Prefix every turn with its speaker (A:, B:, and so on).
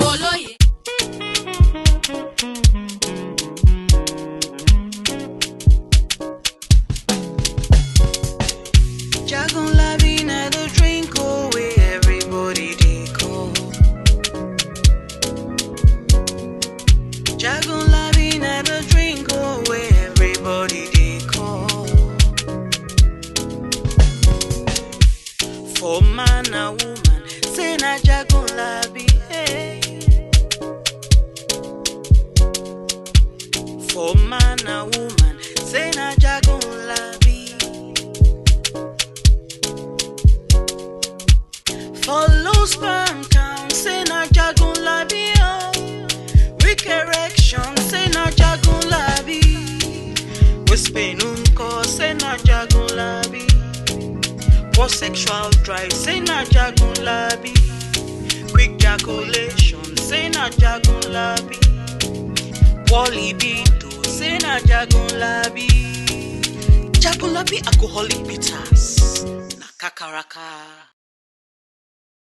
A: Oloye.
B: Jagunlabi na the drink away everybody they call. Jagunlabi na the drink away everybody they call. For man and woman, say na Jagunlabi, hey. For man and woman, say na Jagunlabi. Follow sperm count, say na Jagunlabi, oh. Weak erection, say na Jagunlabi. Whispering unko, say na Jagunlabi. Poor sexual drive, say na Jagunlabi. Quick ejaculation, say na Jagunlabi. Poor libido, say na Jagunlabi. Jagunlabi alcoholic bitters, na kakaraka.